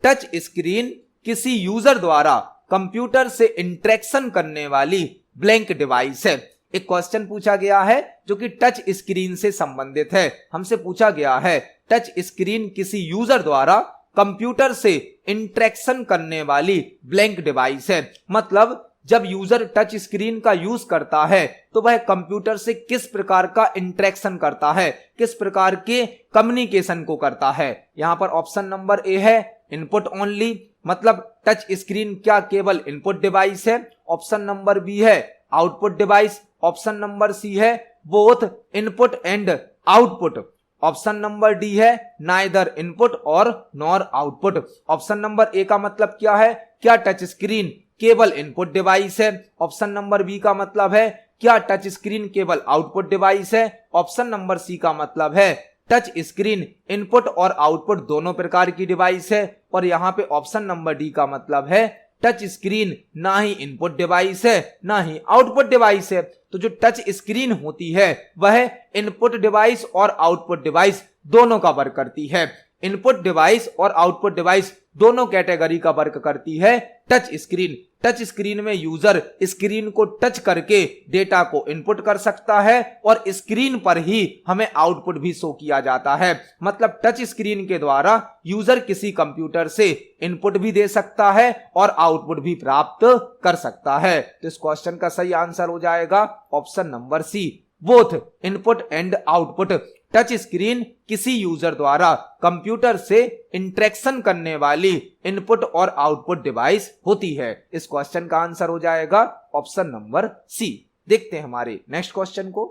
टच स्क्रीन किसी यूजर द्वारा कंप्यूटर से इंटरेक्शन करने वाली ब्लैंक डिवाइस है। एक क्वेश्चन पूछा गया है जो कि टच स्क्रीन से संबंधित है। हमसे पूछा गया है टच स्क्रीन किसी यूजर द्वारा कंप्यूटर से इंटरेक्शन करने वाली ब्लैंक डिवाइस है। मतलब जब यूजर टच स्क्रीन का यूज करता है तो वह कंप्यूटर से किस प्रकार का इंटरेक्शन करता है, किस प्रकार के कम्युनिकेशन को करता है। यहां पर ऑप्शन नंबर ए है इनपुट ओनली, मतलब टच स्क्रीन क्या केवल इनपुट डिवाइस है। ऑप्शन नंबर बी है output device. Option number C है both input and output. Option number D है नाइदर इनपुट और nor output. Option number A का मतलब क्या है, क्या टच स्क्रीन केवल इनपुट डिवाइस है। ऑप्शन नंबर बी का मतलब है क्या टच स्क्रीन केवल आउटपुट डिवाइस है। ऑप्शन नंबर सी का मतलब है टच स्क्रीन इनपुट और आउटपुट दोनों प्रकार की डिवाइस है। और यहां पे ऑप्शन नंबर डी का मतलब है टच स्क्रीन ना ही इनपुट डिवाइस है ना ही आउटपुट डिवाइस है। तो जो टच स्क्रीन होती है वह इनपुट डिवाइस और आउटपुट डिवाइस दोनों का वर्क करती है। इनपुट डिवाइस और आउटपुट डिवाइस दोनों कैटेगरी का वर्क करती है टच स्क्रीन। टच स्क्रीन में यूजर स्क्रीन को टच करके डेटा को इनपुट कर सकता है और स्क्रीन पर ही हमें आउटपुट भी शो किया जाता है। मतलब टच स्क्रीन के द्वारा यूजर किसी कंप्यूटर से इनपुट भी दे सकता है और आउटपुट भी प्राप्त कर सकता है। तो इस क्वेश्चन का सही आंसर हो जाएगा option number C, both input and output. Touch screen किसी यूजर द्वारा कंप्यूटर से इंटरेक्शन करने वाली इनपुट और आउटपुट डिवाइस होती है। इस क्वेश्चन का आंसर हो जाएगा ऑप्शन नंबर सी। देखते हैं हमारे नेक्स्ट क्वेश्चन को।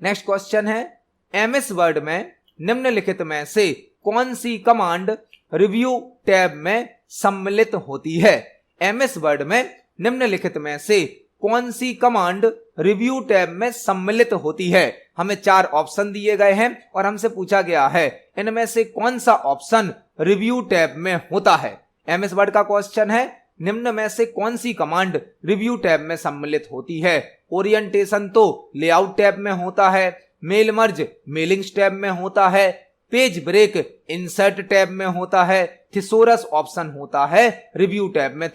नेक्स्ट क्वेश्चन है, एमएस वर्ड में निम्नलिखित में से कौन सी कमांड रिव्यू टैब में सम्मिलित होती है। एमएस वर्ड में निम्नलिखित में से कौन सी कमांड रिव्यू टैब में सम्मिलित होती है। हमें 4 ऑप्शन दिए गए हैं और हमसे पूछा गया है इनमें से कौन सा ऑप्शन रिव्यू टैब में होता है। एमएस वर्ड का क्वेश्चन है, निम्न में से कौन सी कमांड रिव्यू टैब में सम्मिलित होती है। ओरिएंटेशन तो लेआउट टैब में होता है, मेल मर्ज मेलिंग्स टैब में होता है, पेज ब्रेक इंसर्ट टैब में होता है, थिसोरस ऑप्शन होता है रिव्यू टैब में।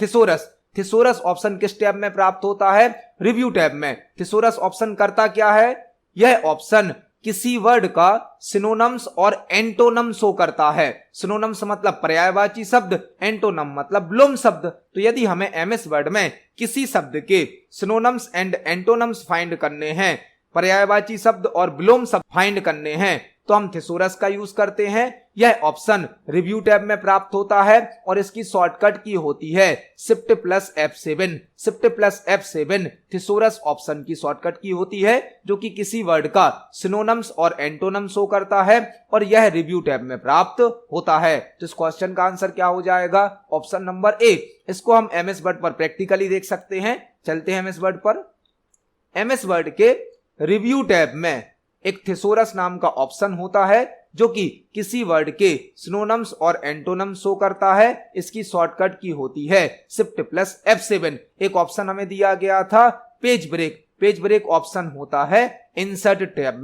थिसोरस ऑप्शन किस टैब में प्राप्त होता है, रिव्यू टैब में। थिसोरस ऑप्शन करता क्या है, यह ऑप्शन किसी वर्ड का सिनोनिम्स और एंटोनम शो करता है। सिनोनिम्स मतलब पर्यायवाची शब्द, एंटोनम मतलब विलोम शब्द। तो यदि हमें एमएस वर्ड में किसी शब्द के सिनोनिम्स एंड एंटोनम्स फाइंड करने हैं, पर्यायवाची शब्द और विलोम शब्द फाइंड करने हैं, तो हम थिसोरस का यूज करते हैं। यह ऑप्शन रिव्यू टैब में प्राप्त होता है और इसकी शॉर्टकट की होती है shift plus F7। Shift plus F7 thesaurus option की शॉर्टकट की होती है जो कि किसी वर्ड का सिनोनिम्स और एंटोनम शो करता है और यह रिव्यू टैब में प्राप्त होता है। तो इस क्वेश्चन का आंसर क्या हो जाएगा, ऑप्शन नंबर ए। इसको हम एमएस वर्ड पर प्रैक्टिकली देख सकते हैं। चलते हैं एमएस वर्ड पर। एमएस वर्ड के रिव्यू टैब में एक थिसोरस नाम का ऑप्शन होता है जो कि किसी वर्ड के सिनोनिम्स और एंटोनम्स शो करता है। इसकी शॉर्टकट की होती है शिफ्ट प्लस F7। एक ऑप्शन हमें दिया गया था page break. Page break option होता है इंसर्ट टैब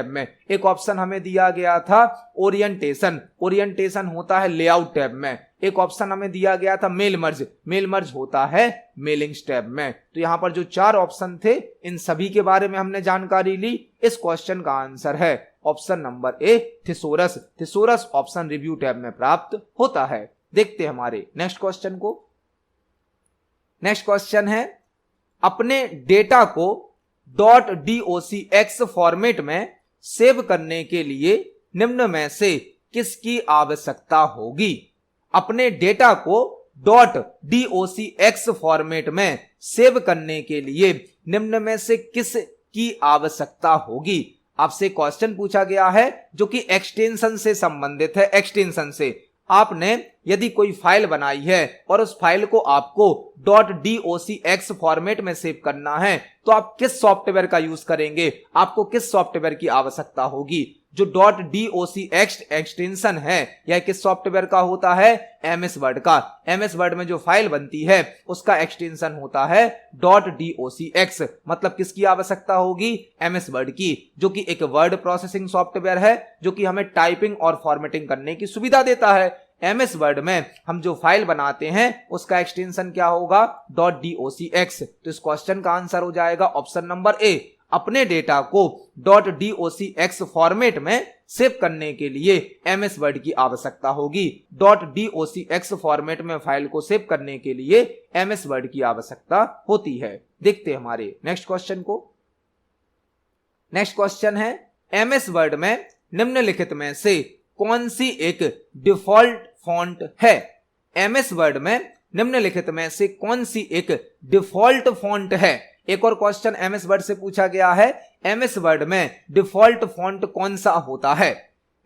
में। एक ऑप्शन हमें दिया गया था ओरिएंटेशन होता है लेआउट टैब में। एक ऑप्शन हमें दिया गया था मेल मर्ज होता है मेलिंग्स टैब में। तो यहां पर जो 4 ऑप्शन थे इन सभी के बारे में हमने जानकारी ली। इस क्वेश्चन का आंसर है ऑप्शन नंबर ए थिसोरस ऑप्शन रिव्यू टैब में प्राप्त होता है। देखते हैं हमारे नेक्स्ट क्वेश्चन को। नेक्स्ट क्वेश्चन है, अपने डेटा को .docx फॉर्मेट में सेव करने के लिए निम्न में से किसकी आवश्यकता होगी। अपने डेटा को .docx फॉर्मेट में सेव करने के लिए निम्न में से किस की आवश्यकता होगी। आपसे क्वेश्चन पूछा गया है जो कि एक्सटेंशन से संबंधित है। एक्सटेंशन से आपने यदि कोई फाइल बनाई है और उस फाइल को आपको .docx फॉर्मेट में सेव करना है तो आप किस सॉफ्टवेयर का यूज करेंगे, आपको किस सॉफ्टवेयर की आवश्यकता होगी। जो .docx एक्सटेंशन है यह किस सॉफ्टवेयर का होता है, MS वर्ड का। MS वर्ड में जो फाइल बनती है उसका एक्सटेंशन होता है .docx, मतलब किसकी आवश्यकता होगी, MS वर्ड की, जो कि एक वर्ड प्रोसेसिंग सॉफ्टवेयर है जो कि हमें टाइपिंग और फॉर्मेटिंग करने की सुविधा देता है। MS वर्ड में हम जो फाइल बनाते हैं उसका एक्सटेंशन क्या होगा, .docx। तो इस क्वेश्चन का आंसर हो जाएगा ऑप्शन नंबर ए। अपने डेटा को .docx फॉर्मेट में सेव करने के लिए MS वर्ड की आवश्यकता होगी। .docx फॉर्मेट में फाइल को सेव करने के लिए MS वर्ड की आवश्यकता होती है। देखते हैं हमारे नेक्स्ट क्वेश्चन को। नेक्स्ट क्वेश्चन है, MS वर्ड में निम्नलिखित में से कौन सी एक डिफॉल्ट फॉन्ट है। MS वर्ड में निम्नलिखित में से कौन सी एक डिफॉल्ट फॉन्ट है। एक और क्वेश्चन MS वर्ड से पूछा गया है, MS वर्ड में डिफॉल्ट फॉन्ट कौन सा होता है।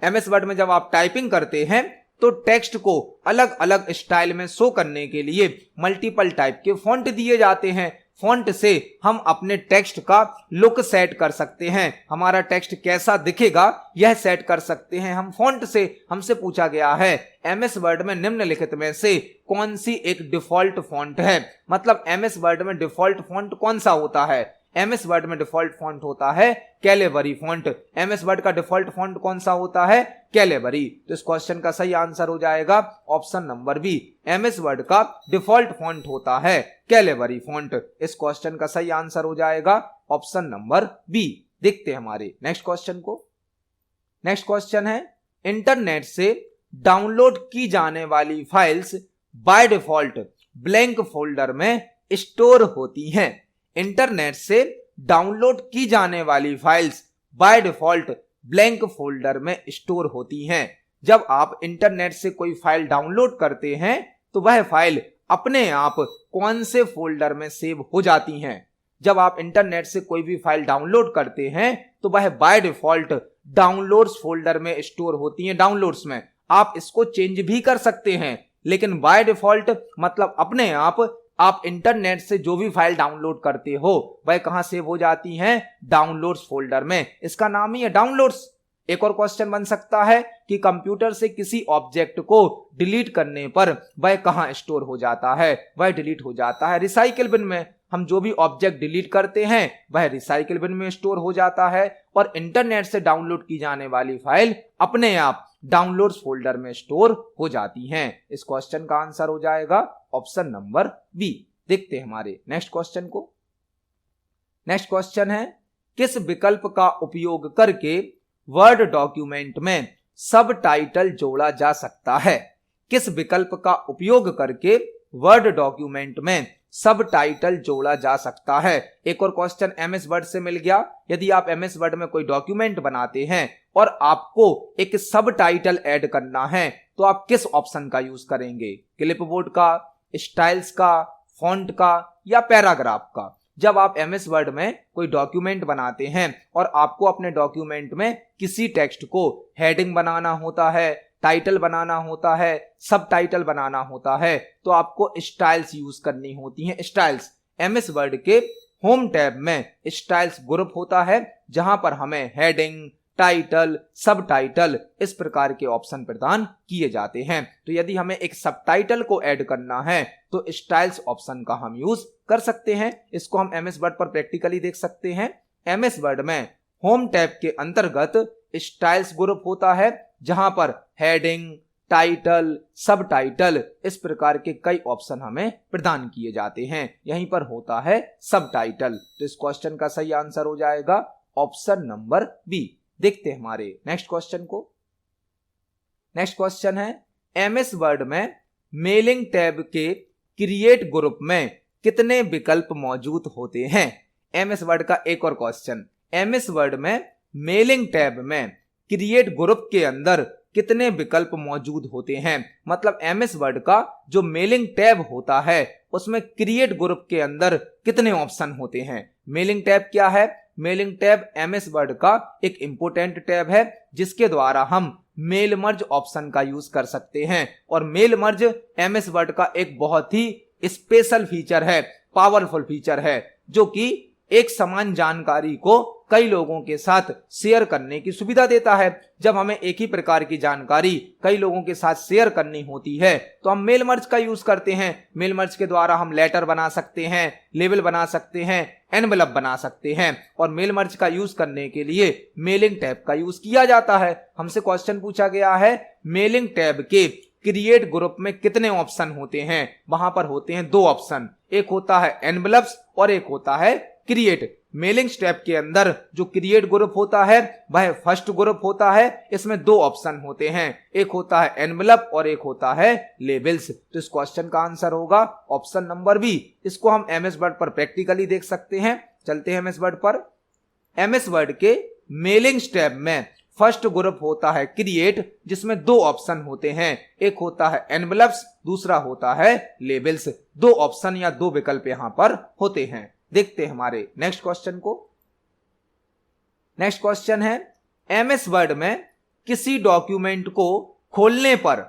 MS वर्ड में जब आप टाइपिंग करते हैं तो टेक्स्ट को अलग अलग स्टाइल में शो करने के लिए मल्टीपल टाइप के फॉन्ट दिए जाते हैं। फॉन्ट से हम अपने टेक्स्ट का लुक सेट कर सकते हैं, हमारा टेक्स्ट कैसा दिखेगा यह सेट कर सकते हैं हम फॉन्ट से। हमसे पूछा गया है MS वर्ड में निम्नलिखित में से कौन सी एक डिफॉल्ट फॉन्ट है, मतलब MS वर्ड में डिफॉल्ट फॉन्ट कौन सा होता है। MS वर्ड में डिफॉल्ट फॉन्ट होता है कैलेबरी फॉन्ट। MS वर्ड का डिफॉल्ट फॉन्ट कौन सा होता है, कैलेबरी। तो इस क्वेश्चन का सही आंसर हो जाएगा option number B. MS Word का डिफॉल्ट फॉन्ट होता है कैलेबरी फॉन्ट। इस क्वेश्चन का सही आंसर हो जाएगा ऑप्शन नंबर बी। देखते हैं हमारे नेक्स्ट क्वेश्चन को। नेक्स्ट क्वेश्चन है, इंटरनेट से डाउनलोड की जाने वाली files by default blank folder में स्टोर होती हैं। इंटरनेट से डाउनलोड की जाने वाली files by default blank folder में स्टोर होती हैं। जब आप इंटरनेट से कोई फाइल डाउनलोड करते हैं तो वह फाइल अपने आप कौन से फोल्डर में सेव हो जाती हैं। जब आप इंटरनेट से कोई भी फाइल डाउनलोड करते हैं तो वह बाय डिफॉल्ट डाउनलोड्स फोल्डर में स्टोर होती हैं। डाउनलोड्स में आप इसको चेंज भी कर सकते हैं, लेकिन बाय डिफॉल्ट मतलब अपने आप इंटरनेट से जो भी फाइल डाउनलोड करते हो वह कहां सेव हो जाती हैं, डाउनलोड्स फोल्डर में। इसका नाम ही है डाउनलोड्स। एक और क्वेश्चन बन सकता है कि कंप्यूटर से किसी ऑब्जेक्ट को डिलीट करने पर वह कहां स्टोर हो जाता है, वह डिलीट हो जाता है रिसाइकिल बिन में। हम जो भी ऑब्जेक्ट डिलीट करते हैं वह रिसाइकिल बिन में स्टोर हो जाता है और इंटरनेट से डाउनलोड की जाने वाली फाइल अपने आप डाउनलोड्स फोल्डर में स्टोर हो जाती हैं। इस क्वेश्चन का आंसर हो जाएगा ऑप्शन नंबर बी। देखते हैं हमारे नेक्स्ट क्वेश्चन को। नेक्स्ट क्वेश्चन है, किस विकल्प का उपयोग करके वर्ड डॉक्यूमेंट में सब टाइटल जोड़ा जा सकता है। किस विकल्प का उपयोग करके वर्ड डॉक्यूमेंट में सब टाइटल जोड़ा जा सकता है। एक और क्वेश्चन MS वर्ड से मिल गया। यदि आप MS वर्ड में कोई डॉक्यूमेंट बनाते हैं और आपको एक सब टाइटल ऐड करना है तो आप किस ऑप्शन का यूज करेंगे, क्लिपबोर्ड का, स्टाइल्स का, फॉन्ट का या पैराग्राफ का। जब आप MS वर्ड में कोई डॉक्यूमेंट बनाते हैं और आपको अपने डॉक्यूमेंट में किसी टेक्स्ट को हेडिंग बनाना होता है, टाइटल बनाना होता है, सब टाइटल बनाना होता है, तो आपको स्टाइल्स यूज करनी होती हैं। स्टाइल्स MS वर्ड के होम टैब में स्टाइल्स ग्रुप होता है जहां पर हमें हेडिंग, टाइटल, सब टाइटल इस प्रकार के ऑप्शन प्रदान किए जाते हैं। तो यदि हमें एक सब टाइटल को ऐड करना है तो स्टाइल्स ऑप्शन का हम यूज कर सकते हैं। इसको हम MS वर्ड पर प्रैक्टिकली देख सकते हैं। MS वर्ड में होम टैब के अंतर्गत स्टाइल्स ग्रुप होता है जहां पर हेडिंग, टाइटल, सब टाइटल इस प्रकार के कई ऑप्शन हमें प्रदान किए जाते हैं। यहीं पर होता है सब टाइटल। तो इस क्वेश्चन का सही आंसर हो जाएगा ऑप्शन नंबर बी। देखते हैं हमारे नेक्स्ट क्वेश्चन को। नेक्स्ट क्वेश्चन है, MS वर्ड में मेलिंग टैब के क्रिएट ग्रुप में कितने विकल्प मौजूद होते हैं। MS वर्ड का एक और क्वेश्चन, MS वर्ड में मेलिंग टैब में क्रिएट ग्रुप के अंदर कितने विकल्प मौजूद होते हैं। मतलब MS वर्ड का जो मेलिंग टैब होता है उसमें क्रिएट ग्रुप के अंदर कितने ऑप्शन होते हैं। मेलिंग टैब क्या है, मेलिंग टैब MS वर्ड का एक इंपोर्टेंट टैब है जिसके द्वारा हम मेल मर्ज ऑप्शन का यूज कर सकते हैं। और मेल मर्ज एमएस वर्ड का एक बहुत ही स्पेशल फीचर है, पावरफुल फीचर है, जो कि एक समान जानकारी को कई लोगों के साथ शेयर करने की सुविधा देता है। जब हमें एक ही प्रकार की जानकारी कई लोगों के साथ शेयर करनी होती है तो हम मेल मर्ज का यूज करते हैं। मेल मर्ज के द्वारा हम लेटर बना सकते हैं, लेबल बना सकते हैं, एनवेलप बना सकते हैं। और मेल मर्ज का यूज करने के लिए मेलिंग टैब का यूज किया जाता है। हमसे क्वेश्चन पूछा गया है, मेलिंग टैब के क्रिएट ग्रुप में कितने ऑप्शन होते हैं? वहां पर होते हैं 2 ऑप्शन, एक होता है एनवेलप्स और एक होता है क्रिएट। मेलिंग टैब के अंदर जो क्रिएट ग्रुप होता है वह फर्स्ट ग्रुप होता है। इसमें 2 ऑप्शन होते हैं, एक होता है एनवेलप और एक होता है लेबल्स। तो इस क्वेश्चन का आंसर होगा ऑप्शन नंबर बी। इसको हम एमएस वर्ड पर प्रैक्टिकली देख सकते हैं। चलते हैं एमएस वर्ड पर। एमएस वर्ड के मेलिंग टैब में फर्स्ट ग्रुप होता है क्रिएट, जिसमें 2 ऑप्शन होते हैं, एक होता है एनवेलप्स, दूसरा होता है लेबल्स। 2 ऑप्शन या 2 विकल्प यहां पर होते हैं। देखते हैं हमारे नेक्स्ट क्वेश्चन को। नेक्स्ट क्वेश्चन है, एमएस वर्ड में किसी डॉक्यूमेंट को खोलने पर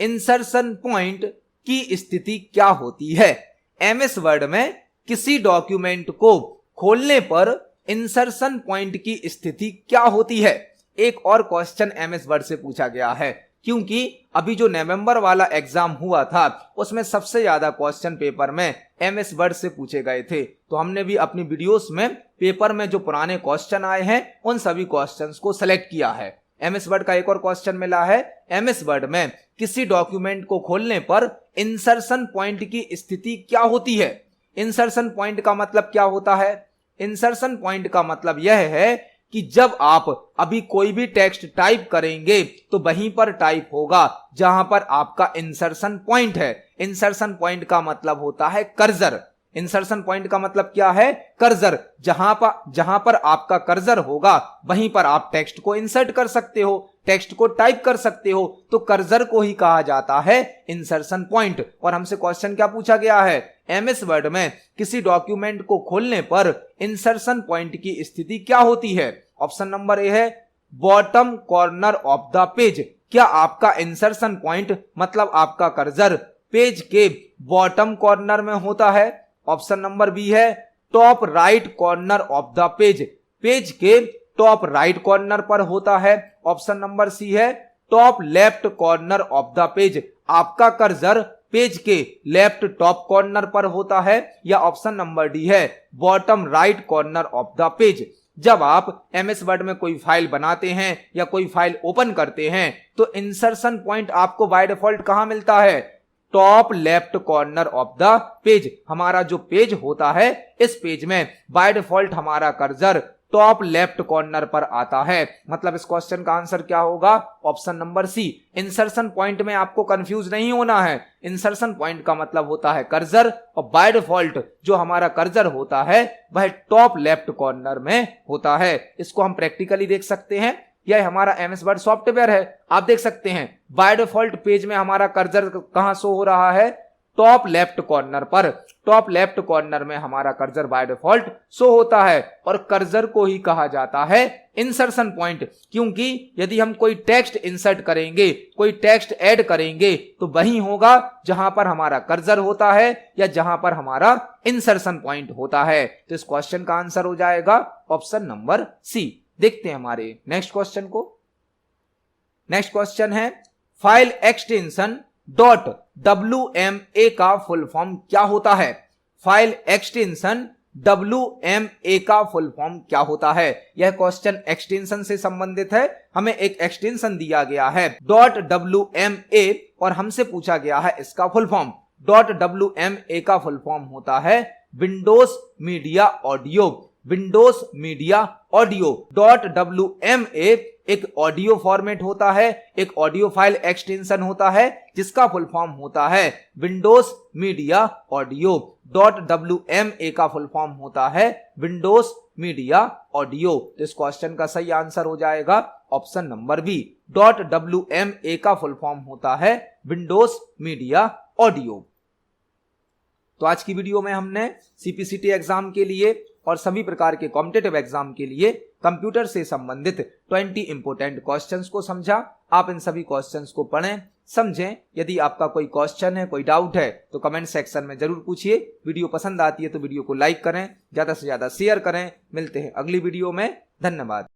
इंसर्शन पॉइंट की स्थिति क्या होती है? एमएस वर्ड में किसी डॉक्यूमेंट को खोलने पर इंसर्शन पॉइंट की स्थिति क्या होती है? एक और क्वेश्चन एमएस वर्ड से पूछा गया है, क्योंकि अभी जो नवंबर वाला एग्जाम हुआ था उसमें सबसे ज्यादा क्वेश्चन पेपर में एमएस वर्ड से पूछे गए थे। तो हमने भी अपनी वीडियोस में पेपर में जो पुराने क्वेश्चन आए हैं उन सभी क्वेश्चंस को सिलेक्ट किया है। एमएस वर्ड का एक और क्वेश्चन मिला है, एमएस वर्ड में किसी डॉक्यूमेंट को खोलने पर इंसर्शन पॉइंट की स्थिति क्या होती है? इंसर्शन पॉइंट का मतलब क्या होता है? इंसर्शन पॉइंट का मतलब यह है कि जब आप अभी कोई भी टेक्स्ट टाइप करेंगे तो वहीं पर टाइप होगा जहां पर आपका इंसर्शन पॉइंट है। इंसर्शन पॉइंट का मतलब होता है कर्सर। इंसर्शन पॉइंट का मतलब क्या है? कर्सर। जहां पर आपका कर्सर होगा वहीं पर आप टेक्स्ट को इंसर्ट कर सकते हो, टेक्स्ट को टाइप कर सकते हो। तो कर्सर को ही कहा जाता है इंसर्शन पॉइंट। और हमसे क्वेश्चन क्या पूछा गया है? एमएस वर्ड में किसी डॉक्यूमेंट को खोलने पर इंसर्शन पॉइंट की स्थिति क्या होती है? ऑप्शन नंबर ए है bottom corner of the page. क्या आपका इंसर्शन पॉइंट मतलब आपका कर्सर पेज के बॉटम कॉर्नर में होता है? ऑप्शन नंबर बी है top right corner of the page. Page के टॉप राइट कॉर्नर पर होता है। ऑप्शन नंबर सी है top left corner of the page. आपका कर्सर पेज के लेफ्ट टॉप कॉर्नर पर होता है। या ऑप्शन नंबर डी है bottom right corner of the page. जब आप एमएस वर्ड में कोई फाइल बनाते हैं या कोई फाइल ओपन करते हैं तो इंसर्शन पॉइंट आपको बाय डिफॉल्ट कहां मिलता है? Top left corner of the page. हमारा जो पेज होता है इस पेज में बाय डिफॉल्ट हमारा कर्सर टॉप लेफ्ट कॉर्नर पर आता है। मतलब इस क्वेश्चन का आंसर क्या होगा? Option number C. Insertion point में आपको कंफ्यूज नहीं होना है। इंसर्शन पॉइंट का मतलब होता है कर्सर, और बाय डिफॉल्ट जो हमारा कर्सर होता है वह टॉप लेफ्ट कॉर्नर में होता है। इसको हम प्रैक्टिकली देख सकते हैं। यह हमारा एमएस वर्ड सॉफ्टवेयर है। आप देख सकते हैं बाय डिफॉल्ट पेज में हमारा कर्सर कहां शो हो रहा है? टॉप लेफ्ट कॉर्नर पर। टॉप लेफ्ट कॉर्नर में हमारा कर्सर बाय डिफॉल्ट शो होता है। और कर्सर को ही कहा जाता है इंसर्शन पॉइंट, क्योंकि यदि हम कोई टेक्स्ट इंसर्ट करेंगे, कोई टेक्स्ट ऐड करेंगे तो वही होगा जहां पर हमारा कर्सर होता है या जहां पर हमारा इंसर्शन पॉइंट होता है। तो इस क्वेश्चन का आंसर हो जाएगा ऑप्शन नंबर सी। देखते हैं हमारे नेक्स्ट क्वेश्चन को। नेक्स्ट क्वेश्चन है फाइल एक्सटेंशन .wma का फुल फॉर्म क्या होता है? फाइल एक्सटेंशन WMA का फुल फॉर्म क्या होता है? यह क्वेश्चन एक्सटेंशन से संबंधित है। हमें एक एक्सटेंशन दिया गया है .wma और हमसे पूछा गया है इसका फुल फॉर्म। .wma का फुल फॉर्म होता है Windows media audio. Windows media audio. .wma एक ऑडियो फॉर्मेट होता है, एक ऑडियो फाइल एक्सटेंशन होता है जिसका फुल फॉर्म होता है विंडोज मीडिया ऑडियो। .wma का फुल फॉर्म होता है विंडोज मीडिया ऑडियो। तो इस क्वेश्चन का सही आंसर हो जाएगा ऑप्शन नंबर बी। .wma का फुल फॉर्म होता है विंडोज मीडिया ऑडियो। तो आज की वीडियो में हमने सीपीसीटी एग्जाम के लिए और सभी प्रकार के कॉम्पिटिटिव एग्जाम के लिए कंप्यूटर से संबंधित 20 इंपोर्टेंट क्वेश्चंस को समझा। आप इन सभी क्वेश्चंस को पढ़ें, समझें। यदि आपका कोई क्वेश्चन है, कोई डाउट है तो कमेंट सेक्शन में जरूर पूछिए। वीडियो पसंद आती है तो वीडियो को लाइक करें, ज्यादा से ज्यादा शेयर करें। मिलते हैं अगली वीडियो में। धन्यवाद।